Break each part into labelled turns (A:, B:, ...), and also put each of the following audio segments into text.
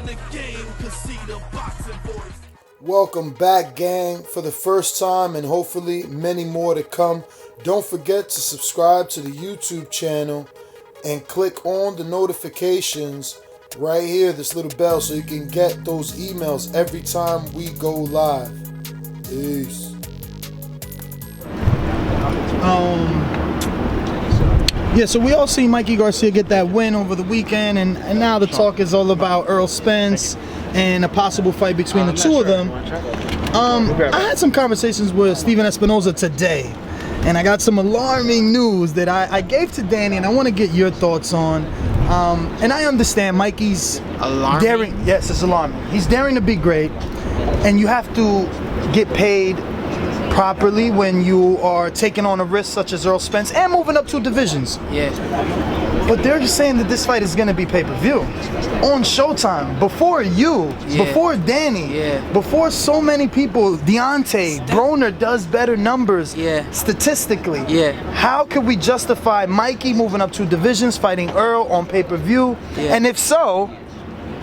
A: the game can see the boxing voice.
B: Welcome back, gang, for the first time and hopefully many more to come. Don't forget to subscribe to the YouTube channel and click on the notifications right here, this little bell, so you can get those emails every time we go live. Peace.
C: Yeah, so we all seen Mikey Garcia get that win over the weekend, and now the talk is all about Errol Spence and a possible fight between the two of them. I had some conversations with Steven Espinoza today, and I got some alarming news that I gave to Danny, and I want to get your thoughts on. And I understand Mikey's daring. Yes, it's alarming. He's daring to be great, and you have to get paid properly when you are taking on a risk such as Errol Spence and moving up 2 divisions.
D: Yeah.
C: But they're just saying that this fight is going to be pay-per-view on Showtime before you, before Danny, before so many people. Deontay, Broner does better numbers statistically. How could we justify Mikey moving up 2 divisions, fighting Earl on pay-per-view? And if so,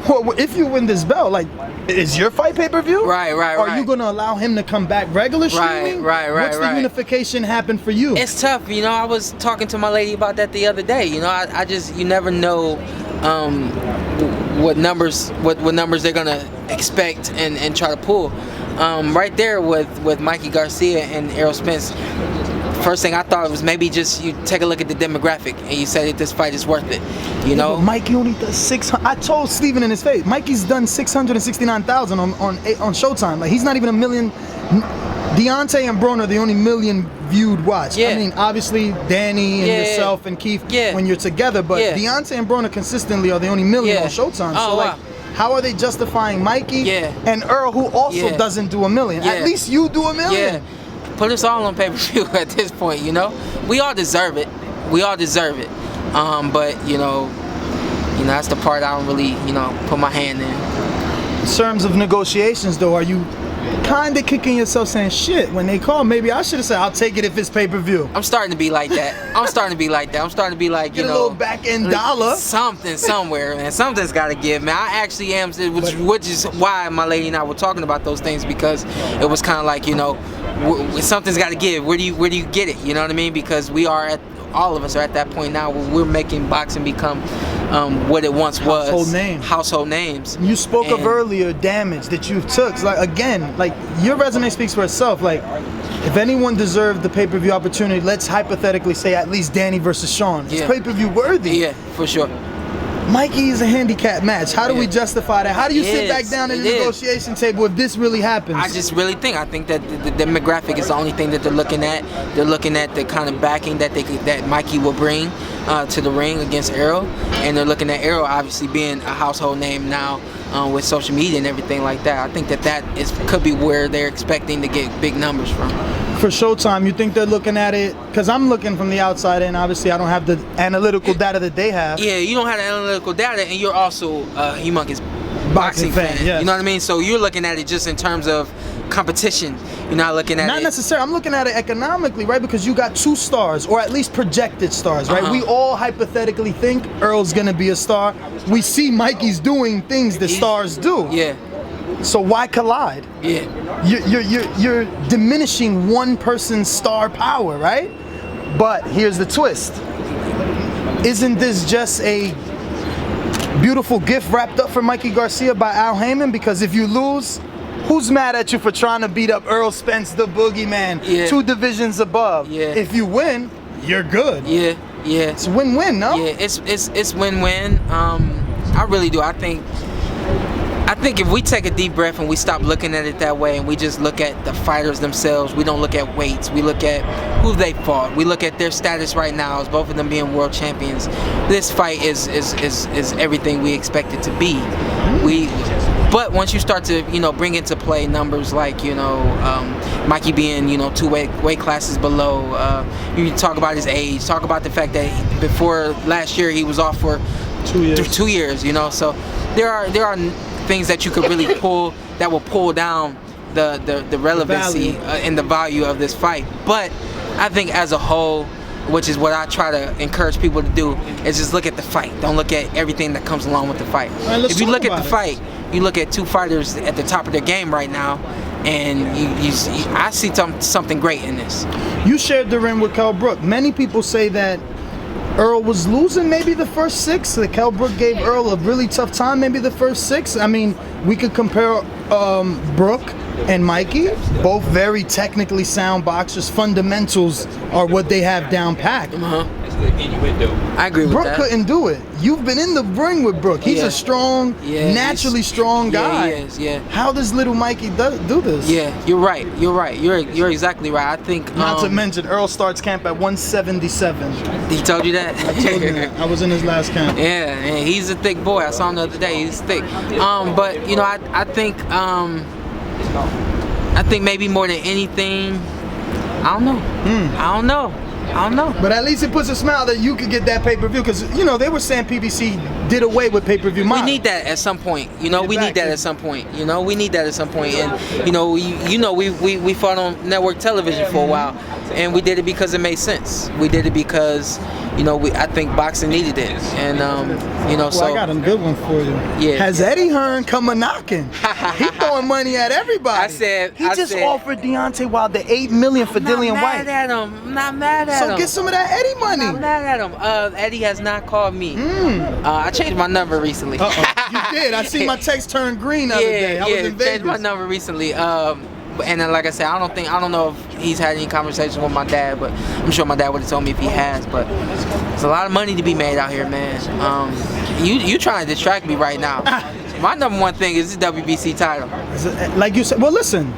C: well, if you win this belt, like, is your fight pay-per-view?
D: Right.
C: Are you gonna allow him to come back regular streaming?
D: Right.
C: What's the unification happen for you?
D: It's tough, you know. I was talking to my lady about that the other day. You know, I just, you never know what numbers they're gonna expect and try to pull. Right there with Mikey Garcia and Errol Spence. First thing I thought was maybe just you take a look at the demographic and you say that this fight is worth it, you know?
C: But Mikey only does 600. I told Steven in his face, Mikey's done 669,000 on Showtime. Like, he's not even a million. Deontay and Broner are the only million viewed watch. I mean, obviously Danny and yourself and Keith when you're together, but Deontay and Broner consistently are the only million on Showtime. So like, how are they justifying Mikey and Earl, who also doesn't do a million? At least you do a million.
D: Put us all on pay-per-view at this point, you know. We all deserve it. But you know, that's the part I don't really, put my hand in.
C: In terms of negotiations, though, are you kind of kicking yourself saying, shit, when they call, maybe I should have said, I'll take it if it's pay-per-view?
D: I'm starting to be like that. I'm starting to be like,
C: Get a little back-end dollar.
D: Something somewhere, man. Something's got to give, man. I actually am, which is why my lady and I were talking about those things, because it was kind of like, something's got to give. Where do you get it? You know what I mean? Because all of us are at that point now where we're making boxing become what it once was. Household names.
C: You spoke of earlier damage that you've took. Like, again, like, your resume speaks for itself. Like, if anyone deserved the pay-per-view opportunity, let's hypothetically say at least Danny versus Shawn. It's pay-per-view worthy.
D: Yeah, for sure.
C: Mikey is a handicap match. How do we justify that? How do you sit back down at the negotiation table if this really happens?
D: I think that the demographic is the only thing that they're looking at. They're looking at the kind of backing that Mikey will bring to the ring against Errol, and they're looking at Errol obviously being a household name now with social media and everything like that. I think that could be where they're expecting to get big numbers from.
C: For Showtime, you think they're looking at it? Because I'm looking from the outside, and obviously I don't have the analytical data that they have.
D: Yeah, you don't have the analytical data, and you're also a humongous boxing fan.
C: Yes.
D: You know what I mean? So you're looking at it just in terms of competition. You're not looking at it.
C: Not necessarily. I'm looking at it economically, right? Because you got 2 stars, or at least projected stars, right? We all hypothetically think Earl's gonna be a star. We see Mikey's doing things that stars do.
D: Yeah.
C: So why collide?
D: Yeah.
C: You're diminishing one person's star power, right? But here's the twist. Isn't this just a beautiful gift wrapped up for Mikey Garcia by Al Heyman? Because if you lose, who's mad at you for trying to beat up Errol Spence, the boogeyman, 2 divisions above? If you win, you're good. It's win-win, no?
D: Yeah, it's win-win. I really do. I think if we take a deep breath and we stop looking at it that way and we just look at the fighters themselves, we don't look at weights, we look at who they fought, we look at their status right now as both of them being world champions. This fight is everything we expect it to be. But once you start to bring into play numbers like Mikey being 2 weight classes below, you talk about his age, talk about the fact that before last year he was off for 2 years. So there are things that you could really pull that will pull down the relevancy and the value of this fight. But I think as a whole, which is what I try to encourage people to do, is just look at the fight. Don't look at everything that comes along with the fight.
C: Right,
D: if you look at the fight, you look at two fighters at the top of their game right now, and I see something great in this.
C: You shared the ring with Kell Brook. Many people say that Earl was losing maybe the first 6. That Kell Brook gave Earl a really tough time maybe the first 6. I mean, we could compare Brook and Mikey, both very technically sound boxers. Fundamentals are what they have down packed.
D: I agree with
C: Brook
D: that.
C: couldn't do it. You've been in the ring with Brook. He's a strong, naturally strong guy.
D: Yeah, he is, yeah.
C: How does little Mikey do this?
D: Yeah, you're right. You're exactly right. I think.
C: Not to mention, Earl starts camp at 177.
D: He told you that?
C: I told you that. I was in his last camp.
D: Yeah, and he's a thick boy. I saw him the other day. He's thick. But you know, I think maybe more than anything, I don't know. I don't know.
C: But at least it puts a smile that you could get that pay-per-view, because you know they were saying PBC did away with pay-per-view.
D: We need that at some point. You know, we need that at some point. You know, we need that at some point. And you know, we fought on network television for a while, and we did it because it made sense. We did it because, you know, I think boxing needed it, and you know.
C: Well,
D: so
C: I got a good one for you.
D: Yeah.
C: Has Eddie Hearn come a knocking? He throwing money at everybody. He just offered Deontay Wilder $8 million for Dillian White.
D: I'm not mad at him.
C: So get some of that Eddie money.
D: I'm not mad at him. Eddie has not called me. I changed my number recently.
C: You did. I see my text turn green the other day. I was in Vegas.
D: Changed my number recently. And then, like I said, I don't know if he's had any conversation with my dad, but I'm sure my dad would have told me if he has. But there's a lot of money to be made out here, man. You trying to distract me right now. My number one thing is the WBC title.
C: Like you said, well, listen,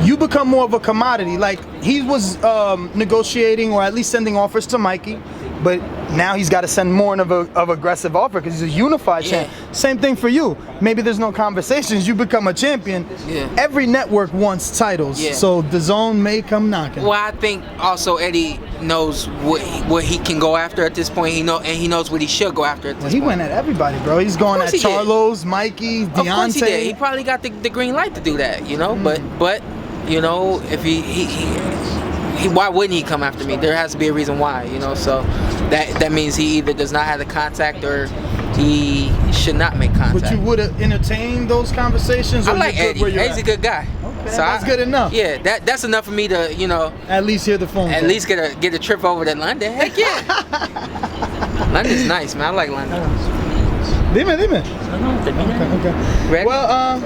C: you become more of a commodity. Like he was negotiating or at least sending offers to Mikey, but now he's got to send more of aggressive offer because he's a unified champ. Same thing for you. Maybe there's no conversations. You become a champion.
D: Yeah.
C: Every network wants titles, so the zone may come knocking.
D: Well, I think also Eddie knows what he can go after at this point. He knows what he should go after at this point.
C: He went at everybody, bro. He's going at Charlos, Mikey, Deontay. Of course he did.
D: He probably got the green light to do that, you know. But you know, if he why wouldn't he come after me? There has to be a reason why, you know. So that means he either does not have the contact or he should not make contact.
C: But you would have entertained those conversations? Or
D: I like Eddie. He's a good guy.
C: Okay, so that's good enough.
D: Yeah, that's enough for me to, you know,
C: at least hear the phone.
D: At least get a trip over to London. Heck yeah. London's nice, man. I like London.
C: Dime. Okay.
D: Ready?
C: Well,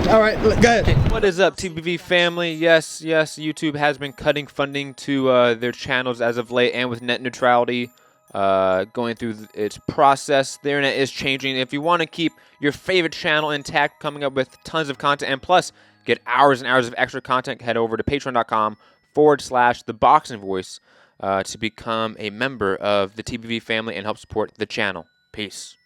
C: all right, go ahead.
E: What is up, TPV family? Yes, YouTube has been cutting funding to their channels as of late, and with net neutrality going through its process, the internet is changing. If you want to keep your favorite channel intact, coming up with tons of content, and plus get hours and hours of extra content, head over to patreon.com/ThaBoxingVoice to become a member of the TPV family and help support the channel. Peace.